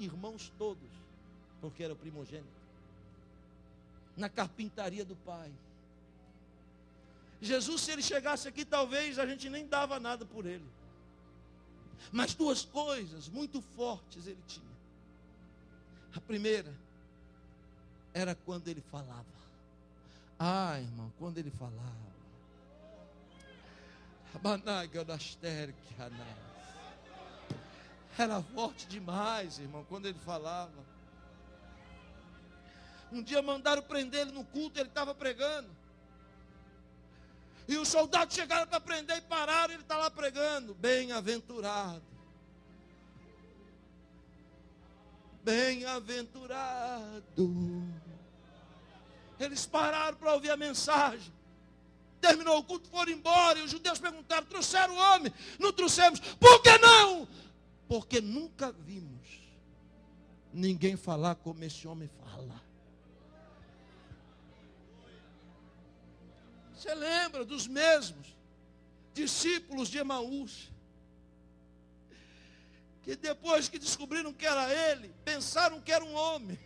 irmãos todos, porque era o primogênito, na carpintaria do pai. Jesus, se ele chegasse aqui, talvez a gente nem dava nada por ele. Mas duas coisas muito fortes ele tinha. A primeira era quando ele falava. Ah, irmão, quando ele falava. Era forte demais, irmão, quando ele falava. Um dia mandaram prender ele no culto, ele estava pregando. E os soldados chegaram para prender e pararam, ele está lá pregando. Bem-aventurado. Bem-aventurado. Eles pararam para ouvir a mensagem. Terminou o culto, foram embora. E os judeus perguntaram: trouxeram o homem? Não trouxemos. Por que não? Porque nunca vimos ninguém falar como esse homem fala. Você lembra dos mesmos discípulos de Emaús, que depois que descobriram que era ele, pensaram que era um homem,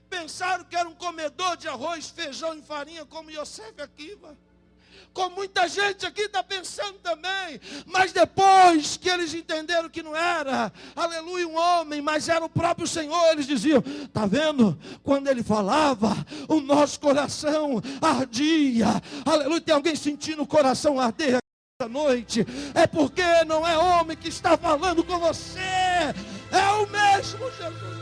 pensaram que era um comedor de arroz, feijão e farinha, como Yosef Akiva, como muita gente aqui está pensando também, mas depois que eles entenderam que não era, aleluia, um homem, mas era o próprio Senhor, eles diziam: está vendo? Quando ele falava, o nosso coração ardia, aleluia. Tem alguém sentindo o coração arder essa noite? É porque não é homem que está falando com você, é o mesmo Jesus.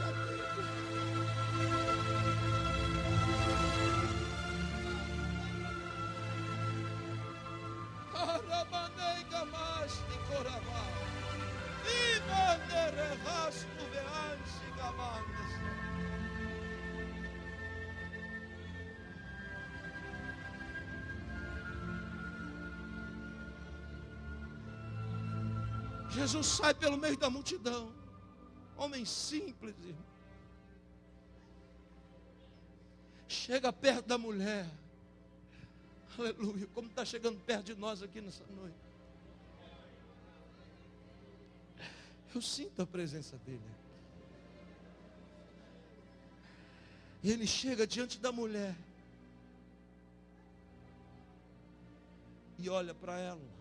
Jesus sai pelo meio da multidão, homem simples, irmão. Chega perto da mulher, aleluia, como está chegando perto de nós aqui nessa noite. Eu sinto a presença dele. E ele chega diante da mulher e olha para ela.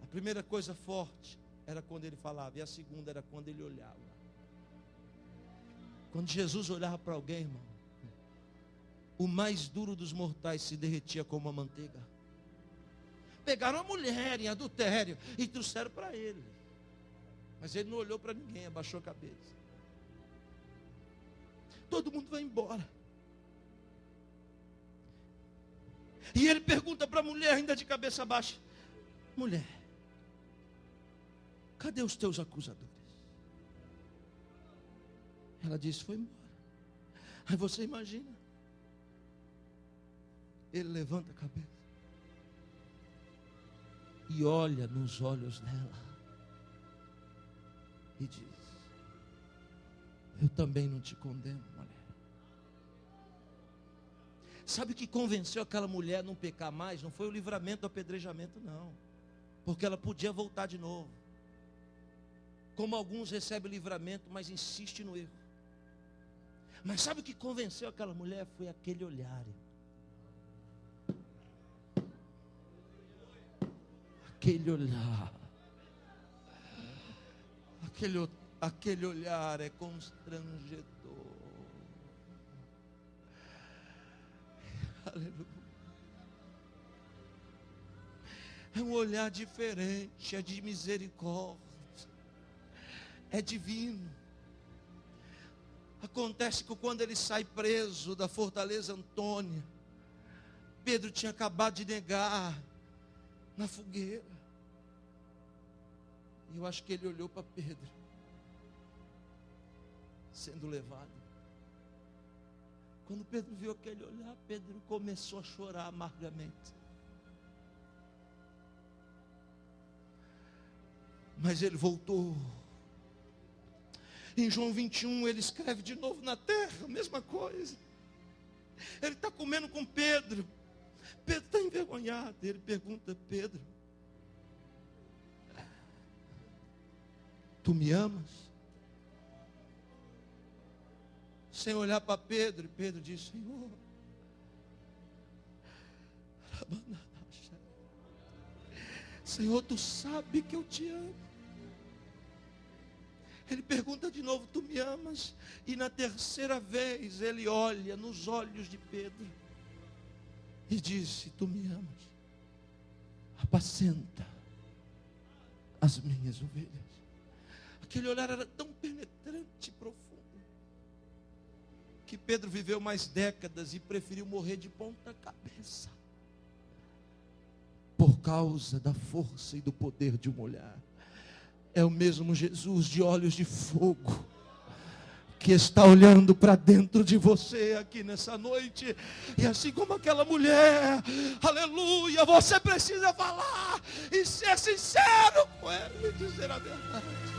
A primeira coisa forte era quando ele falava, e a segunda era quando ele olhava. Quando Jesus olhava para alguém, irmão, o mais duro dos mortais se derretia como a manteiga. Pegaram a mulher em adultério e trouxeram para ele. Mas ele não olhou para ninguém, abaixou a cabeça. Todo mundo vai embora. E ele pergunta para a mulher, ainda de cabeça baixa: mulher, cadê os teus acusadores? Ela disse: foi embora. Aí você imagina, ele levanta a cabeça e olha nos olhos dela e diz: eu também não te condeno, mulher. Sabe o que convenceu aquela mulher a não pecar mais? Não foi o livramento do apedrejamento, não. Porque ela podia voltar de novo. Como alguns recebem o livramento, mas insistem no erro. Mas sabe o que convenceu aquela mulher? Foi aquele olhar. Aquele olhar. Aquele olhar é constrangedor. Aleluia. É um olhar diferente, é de misericórdia, é divino. Acontece que quando ele sai preso da fortaleza Antônia, Pedro tinha acabado de negar na fogueira. E eu acho que ele olhou para Pedro sendo levado. Quando Pedro viu aquele olhar, Pedro começou a chorar amargamente. Mas ele voltou. Em João 21, ele escreve de novo na terra, a mesma coisa. Ele está comendo com Pedro. Pedro está envergonhado. Ele pergunta: Pedro, tu me amas? sem olhar para Pedro. E Pedro disse: Senhor, Senhor, tu sabe que eu te amo. Ele pergunta de novo: tu me amas? E na terceira vez ele olha nos olhos de Pedro e disse: tu me amas? Apacenta as minhas ovelhas. Aquele olhar era tão penetrante e profundo que Pedro viveu mais décadas e preferiu morrer de ponta cabeça por causa da força e do poder de um olhar. É o mesmo Jesus de olhos de fogo que está olhando para dentro de você aqui nessa noite. E assim como aquela mulher, aleluia, você precisa falar e ser sincero com Ele e dizer a verdade.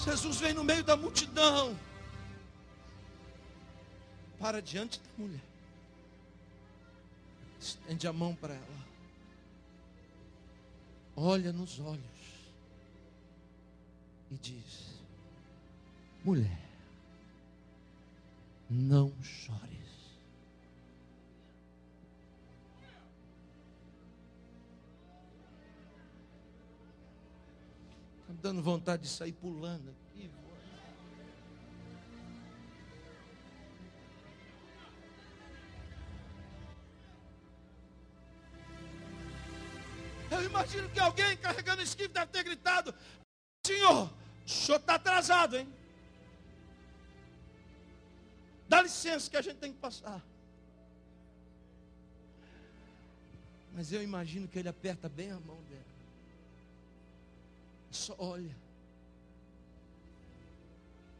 Jesus vem no meio da multidão, para diante da mulher, estende a mão para ela, olha nos olhos e diz: mulher, não chores. Está me dando vontade de sair pulando aqui. Eu imagino que alguém carregando esquife deve ter gritado: Senhor, o senhor está atrasado, hein? Dá licença que a gente tem que passar. Mas eu imagino que ele aperta bem a mão dela. Só olha.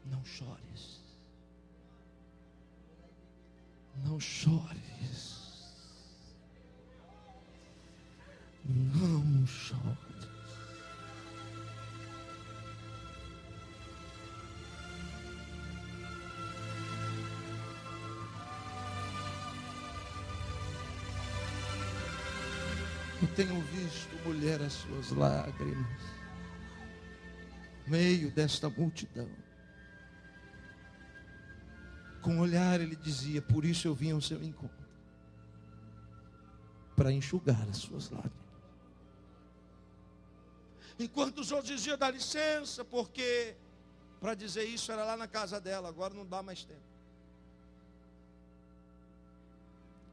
Não chores. Não chores. Não chores. Eu tenho visto, mulher, as suas lágrimas, no meio desta multidão. Com o olhar ele dizia: por isso eu vim ao seu encontro, para enxugar as suas lágrimas. Enquanto os outros diziam: dá licença, porque para dizer isso era lá na casa dela, agora não dá mais tempo.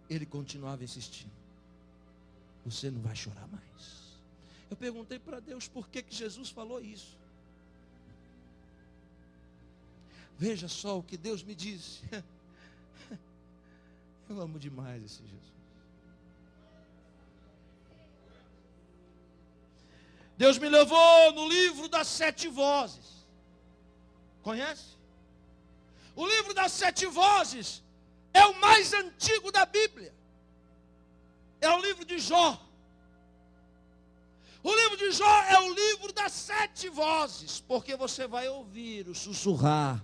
Ele continuava insistindo: você não vai chorar mais. Eu perguntei para Deus por que Jesus falou isso. Veja só o que Deus me disse. Eu amo demais esse Jesus. Deus me levou no livro das 7 vozes. Conhece? O livro das 7 vozes é o mais antigo da Bíblia. É o livro de Jó. O livro de Jó é o livro das 7 vozes, porque você vai ouvir o sussurrar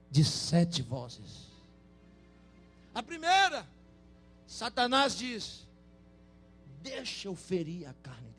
de 7 vozes. A primeira, Satanás diz: deixa eu ferir a carne